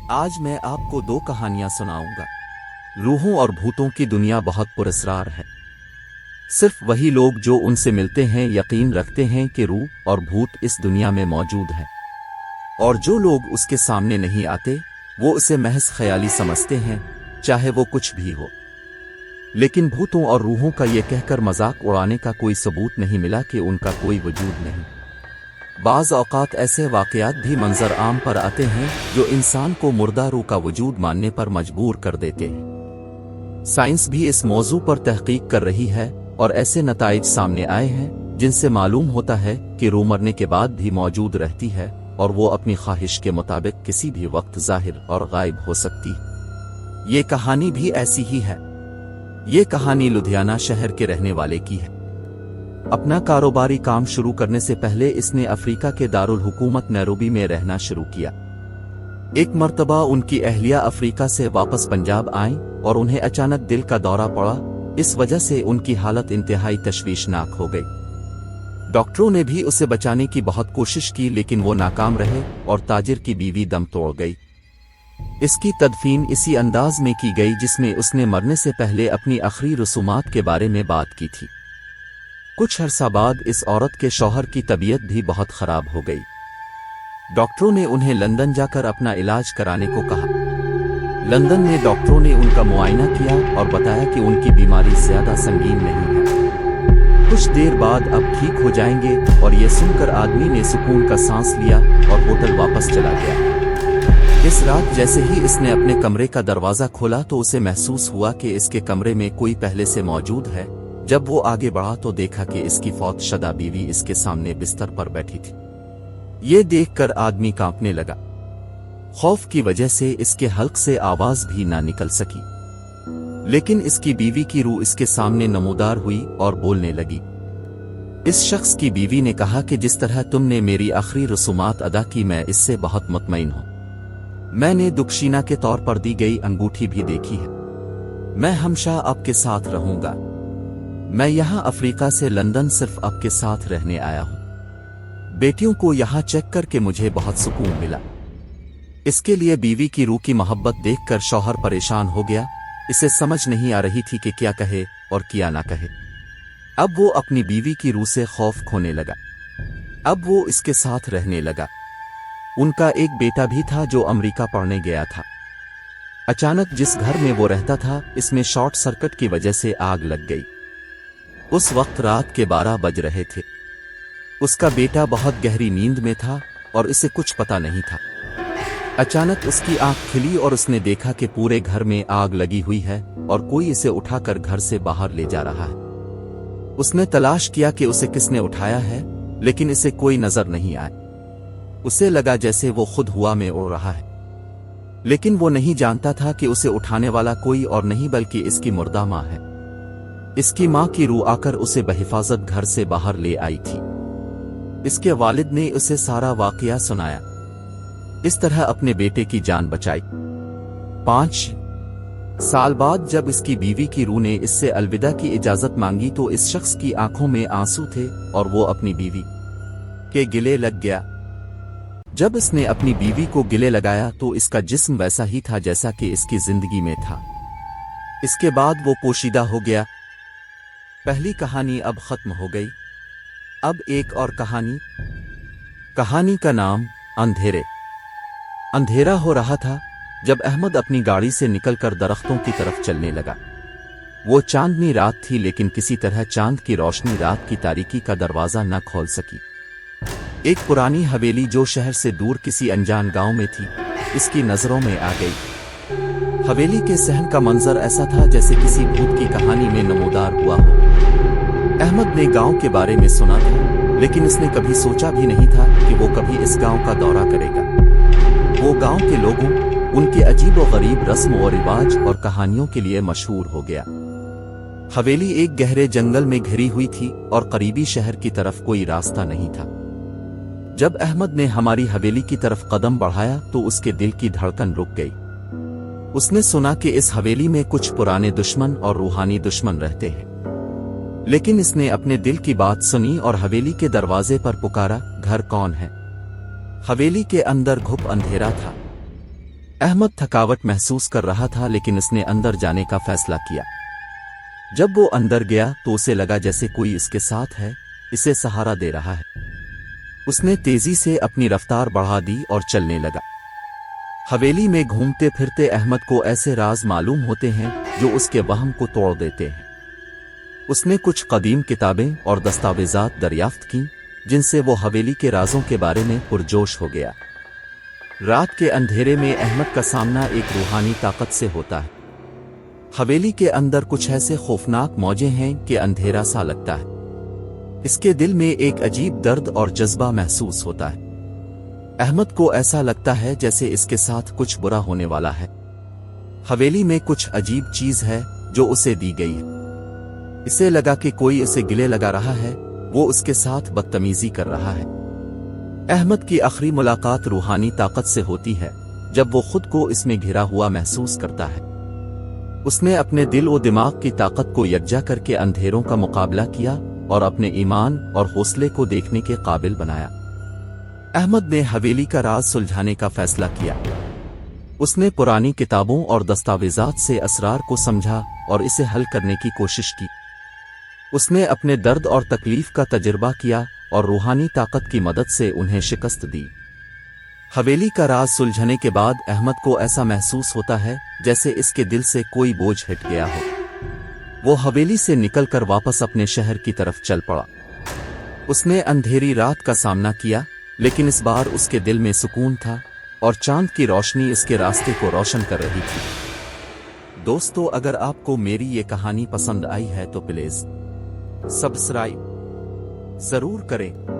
आज मैं आपको दो कहानियां सुनाऊंगा। रूहों और भूतों की दुनिया बहुत पुरस्कार है। सिर्फ वही लोग जो उनसे मिलते हैं यकीन रखते हैं कि रूह और भूत इस दुनिया में मौजूद है, और जो लोग उसके सामने नहीं आते वो उसे महज ख्याली समझते हैं, चाहे वो कुछ भी हो। लेकिन भूतों और रूहों का ये कहकर मजाक उड़ाने का कोई सबूत नहीं मिला कि उनका कोई वजूद नहीं। बाज़ औक़ात ऐसे वाक़यात भी मंजर आम पर आते हैं जो इंसान को मुर्दा रूह का वजूद मानने पर मजबूर कर देते हैं। साइंस भी इस मौजू पर तहकीक कर रही है और ऐसे नताइज सामने आए हैं जिनसे मालूम होता है कि रूह मरने के बाद भी मौजूद रहती है और वो अपनी ख्वाहिश के मुताबिक किसी भी वक्त ज़ाहिर और गायब हो सकती है। ये कहानी भी ऐसी ही है। ये कहानी लुधियाना शहर के रहने वाले की है। अपना कारोबारी काम शुरू करने से पहले इसने अफ्रीका के दारुल हुकूमत नैरोबी में रहना शुरू किया। एक मर्तबा उनकी अहलिया अफ्रीका से वापस पंजाब आईं और उन्हें अचानक दिल का दौरा पड़ा। इस वजह से उनकी हालत इंतहाई तशवीशनाक हो गई। डॉक्टरों ने भी उसे बचाने की बहुत कोशिश की, लेकिन वो नाकाम रहे और ताजिर की बीवी दम तोड़ गई। इसकी तदफीन इसी अंदाज में की गई जिसमें उसने मरने से पहले अपनी आखिरी रसूमात के बारे में बात की थी। कुछ अरसा बाद इस औरत के शौहर की तबीयत भी बहुत खराब हो गई। डॉक्टरों ने उन्हें लंदन जाकर अपना इलाज कराने को कहा। लंदन में डॉक्टरों ने उनका मुआयना किया और बताया कि उनकी बीमारी ज्यादा संगीन नहीं है, कुछ देर बाद अब ठीक हो जाएंगे। और ये सुनकर आदमी ने सुकून का सांस लिया और होटल वापस चला गया। इस रात जैसे ही इसने अपने कमरे का दरवाजा खोला तो उसे महसूस हुआ कि इसके कमरे में कोई पहले से मौजूद है। जब वो आगे बढ़ा तो देखा कि इसकी फौत शुदा बीवी इसके सामने बिस्तर पर बैठी थी। ये देखकर आदमी कांपने लगा। खौफ की वजह से इसके हल्क से आवाज भी ना निकल सकी। लेकिन इसकी बीवी की रूह इसके सामने नमूदार हुई और बोलने लगी। इस शख्स की बीवी ने कहा कि जिस तरह तुमने मेरी आखिरी रसूमात अदा की, मैं इससे बहुत मुतमईन हूं। मैंने दुखशीना के तौर पर दी गई अंगूठी भी देखी है। मैं हमेशा आपके साथ रहूंगा। मैं यहां अफ्रीका से लंदन सिर्फ आपके साथ रहने आया हूं। बेटियों को यहां चेक करके मुझे बहुत सुकून मिला। इसके लिए बीवी की रूह की मोहब्बत देखकर शौहर परेशान हो गया। इसे समझ नहीं आ रही थी कि क्या कहे और क्या ना कहे। अब वो अपनी बीवी की रूह से खौफ खोने लगा। अब वो इसके साथ रहने लगा। उनका एक बेटा भी था जो अमेरिका पढ़ने गया था। अचानक जिस घर में वो रहता था इसमें शॉर्ट सर्किट की वजह से आग लग गई। उस वक्त रात के 12 बज रहे थे। उसका बेटा बहुत गहरी नींद में था और इसे कुछ पता नहीं था। अचानक उसकी आंख खिली और उसने देखा कि पूरे घर में आग लगी हुई है और कोई इसे उठाकर घर से बाहर ले जा रहा है। उसने तलाश किया कि उसे किसने उठाया है, लेकिन इसे कोई नजर नहीं आया। उसे लगा जैसे वो खुद हवा में उड़ रहा है, लेकिन वो नहीं जानता था कि उसे उठाने वाला कोई और नहीं बल्कि इसकी मुर्दा माँ है। इसकी माँ की रूह आकर उसे बहिफाजत घर से बाहर ले आई थी। इसके वालिद ने उसे सारा वाकया सुनाया। इस तरह अपने बेटे की जान बचाई। 5 साल बाद जब इसकी बीवी की रूह ने इससे अलविदा की इजाजत मांगी तो इस शख्स की आंखों में आंसू थे और वो अपनी बीवी के गिले लग गया। जब इसने अपनी बीवी को गिले लगाया तो इसका जिस्म वैसा ही था जैसा कि इसकी जिंदगी में था। इसके बाद वो पोशीदा हो गया। पहली कहानी अब खत्म हो गई। अब एक और कहानी का नाम अंधेरे। अंधेरा हो रहा था जब अहमद अपनी गाड़ी से निकलकर दरख्तों की तरफ चलने लगा। वो चांदनी रात थी, लेकिन किसी तरह चांद की रोशनी रात की तारीकी का दरवाजा न खोल सकी। एक पुरानी हवेली जो शहर से दूर किसी अनजान गांव में थी, इसकी नजरों में आ गई। हवेली के सहन का मंजर ऐसा था जैसे किसी भूत की कहानी में नमूदार हुआ हो। अहमद ने गांव के बारे में सुना था, लेकिन उसने कभी सोचा भी नहीं था कि वो कभी इस गांव का दौरा करेगा। वो गांव के लोगों, उनके अजीब और गरीब रस्म और रिवाज और कहानियों के लिए मशहूर हो गया। हवेली एक गहरे जंगल में घिरी हुई थी और करीबी शहर की तरफ कोई रास्ता नहीं था। जब अहमद ने हमारी हवेली की तरफ कदम बढ़ाया तो उसके दिल की धड़कन रुक गई। उसने सुना कि इस हवेली में कुछ पुराने दुश्मन और रूहानी दुश्मन रहते हैं। लेकिन इसने अपने दिल की बात सुनी और हवेली के दरवाजे पर पुकारा, घर कौन है? हवेली के अंदर घुप अंधेरा था। अहमद थकावट महसूस कर रहा था, लेकिन उसने अंदर जाने का फैसला किया। जब वो अंदर गया तो उसे लगा जैसे कोई इसके साथ है, इसे सहारा दे रहा है। उसने तेजी से अपनी रफ्तार बढ़ा दी और चलने लगा। हवेली में घूमते फिरते अहमद को ऐसे राज मालूम होते हैं जो उसके वहम को तोड़ देते हैं। उसने कुछ कदीम किताबें और दस्तावेजात दरियाफ्त की, जिनसे वो हवेली के राजों के बारे में पुरजोश हो गया। रात के अंधेरे में अहमद का सामना एक रूहानी ताकत से होता है। हवेली के अंदर कुछ ऐसे खौफनाक मौजें हैं कि अंधेरा सा लगता है। इसके दिल में एक अजीब दर्द और जज्बा महसूस होता है। अहमद को ऐसा लगता है जैसे इसके साथ कुछ बुरा होने वाला है। हवेली में कुछ अजीब चीज है जो उसे दी गई है। इसे लगा कि कोई इसे गिले लगा रहा है, वो उसके साथ बदतमीजी कर रहा है। अहमद की आखिरी मुलाकात रूहानी ताकत से होती है, जब वो खुद को इसमें घिरा हुआ महसूस करता है। उसने अपने दिल और दिमाग की ताकत को यकजा करके अंधेरों का मुकाबला किया और अपने ईमान और हौसले को देखने के काबिल बनाया। अहमद ने हवेली का राज सुलझाने का फैसला किया। उसने पुरानी किताबों और दस्तावेजात से असरार को समझा और इसे हल करने की कोशिश की। उसने अपने दर्द और तकलीफ का तजुर्बा किया और रूहानी ताकत की मदद से उन्हें शिकस्त दी। हवेली का राज सुलझने के बाद अहमद को ऐसा महसूस होता है जैसे इसके दिल से कोई बोझ हट गया हो। वो हवेली से निकलकर वापस अपने शहर की तरफ चल पड़ा। उसने अंधेरी रात का सामना किया, लेकिन इस बार उसके दिल में सुकून था और चांद की रोशनी इसके रास्ते को रोशन कर रही थी। दोस्तों, अगर आपको मेरी ये कहानी पसंद आई है तो प्लीज सब्सक्राइब जरूर करें।